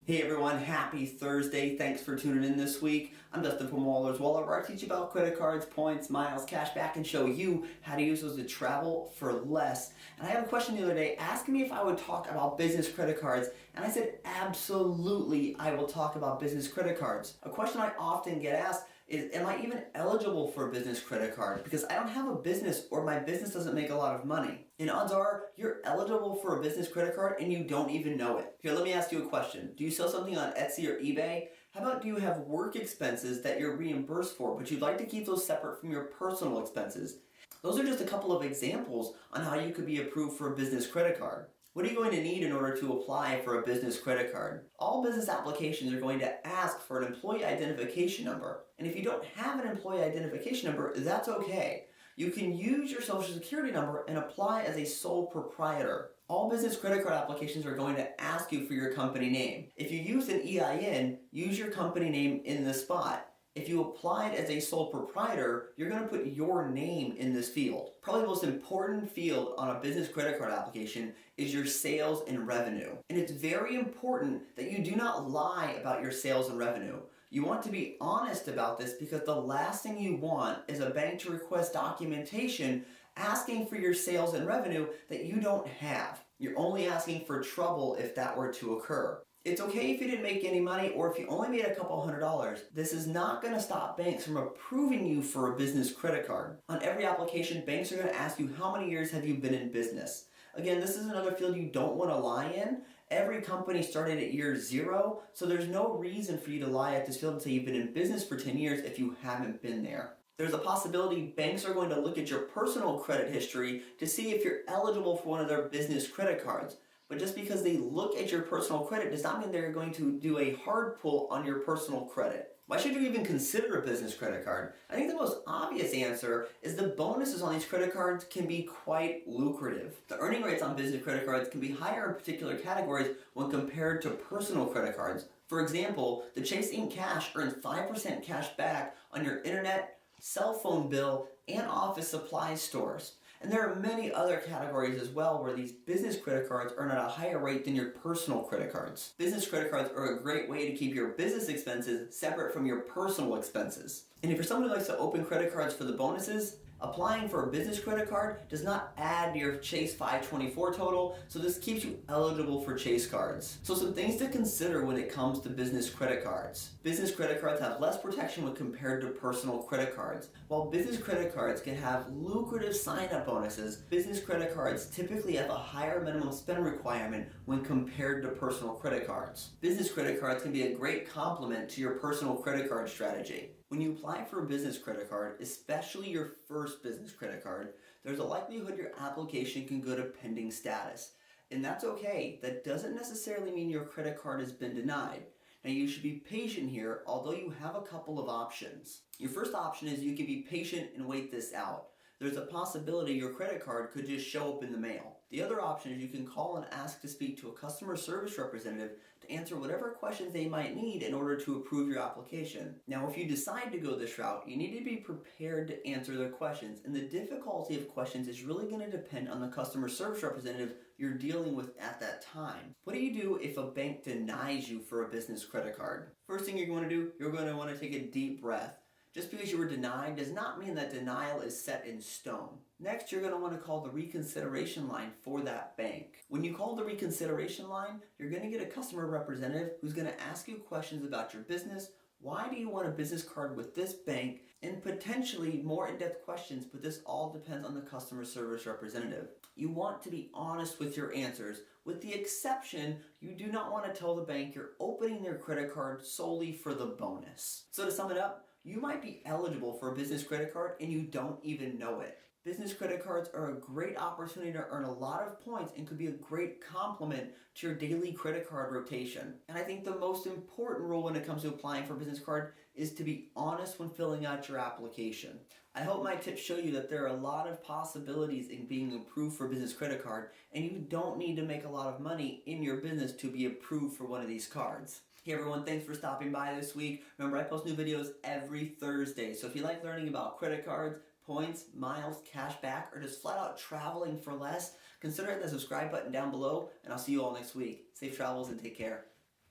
Hey everyone, happy Thursday. Thanks for tuning in this week. I'm Dustin from Waller's Wallet, where I teach you about credit cards, points, miles, cash back, and show you how to use those to travel for less. And I had a question the other day asking me if I would talk about business credit cards, and I said absolutely I will talk about business credit cards. A question I often get asked is, am I even eligible for a business credit card? Because I don't have a business or my business doesn't make a lot of money. And odds are you're eligible for a business credit card and you don't even know it. Here, let me ask you a question. Do you sell something on Etsy or eBay? How about do you have work expenses that you're reimbursed for, but you'd like to keep those separate from your personal expenses? Those are just a couple of examples on how you could be approved for a business credit card. What are you going to need in order to apply for a business credit card? All business applications are going to ask for an employee identification number. And if you don't have an employee identification number, that's okay. You can use your social security number and apply as a sole proprietor. All business credit card applications are going to ask you for your company name. If you use an EIN, use your company name in the spot. If you applied as a sole proprietor, you're going to put your name in this field. Probably the most important field on a business credit card application is your sales and revenue. And it's very important that you do not lie about your sales and revenue. You want to be honest about this because the last thing you want is a bank to request documentation asking for your sales and revenue that you don't have. You're only asking for trouble if that were to occur. It's okay if you didn't make any money or if you only made a couple $100. This is not going to stop banks from approving you for a business credit card. On every application, banks are going to ask you how many years have you been in business. Again, this is another field you don't want to lie in. Every company started at year 0, so there's no reason for you to lie at this field and say you've been in business for 10 years if you haven't been there. There's a possibility banks are going to look at your personal credit history to see if you're eligible for one of their business credit cards. But just because they look at your personal credit does not mean they're going to do a hard pull on your personal credit. Why should you even consider a business credit card? I think the most obvious answer is the bonuses on these credit cards can be quite lucrative. The earning rates on business credit cards can be higher in particular categories when compared to personal credit cards. For example, the Chase Ink Cash earns 5% cash back on your internet, cell phone bill, and office supply stores. And there are many other categories as well where these business credit cards earn at a higher rate than your personal credit cards. Business credit cards are a great way to keep your business expenses separate from your personal expenses. And if you're someone who likes to open credit cards for the bonuses, applying for a business credit card does not add to your Chase 524 total, so this keeps you eligible for Chase cards. So some things to consider when it comes to business credit cards. Business credit cards have less protection when compared to personal credit cards. While business credit cards can have lucrative sign-up bonuses, business credit cards typically have a higher minimum spend requirement when compared to personal credit cards. Business credit cards can be a great complement to your personal credit card strategy. When you apply for a business credit card, especially your first business credit card, there's a likelihood your application can go to pending status. And that's okay. That doesn't necessarily mean your credit card has been denied. Now you should be patient here, although you have a couple of options. Your first option is you can be patient and wait this out. There's a possibility your credit card could just show up in the mail. The other option is you can call and ask to speak to a customer service representative to answer whatever questions they might need in order to approve your application. Now, if you decide to go this route, you need to be prepared to answer their questions, and the difficulty of questions is really going to depend on the customer service representative you're dealing with at that time. What do you do if a bank denies you for a business credit card? First thing you're going to do, you're going to want to take a deep breath. Just because you were denied does not mean that denial is set in stone. Next, you're going to want to call the reconsideration line for that bank. When you call the reconsideration line, you're going to get a customer representative who's going to ask you questions about your business. Why do you want a business card with this bank? And potentially more in-depth questions, but this all depends on the customer service representative. You want to be honest with your answers, with the exception you do not want to tell the bank you're opening their credit card solely for the bonus. So to sum it up, you might be eligible for a business credit card and you don't even know it. Business credit cards are a great opportunity to earn a lot of points and could be a great complement to your daily credit card rotation. And I think the most important rule when it comes to applying for a business card is to be honest when filling out your application. I hope my tips show you that there are a lot of possibilities in being approved for a business credit card, and you don't need to make a lot of money in your business to be approved for one of these cards. Hey everyone, thanks for stopping by this week. Remember, I post new videos every Thursday, so if you like learning about credit cards, points, miles, cash back, or just flat out traveling for less, consider hitting the subscribe button down below, and I'll see you all next week. Safe travels and take care.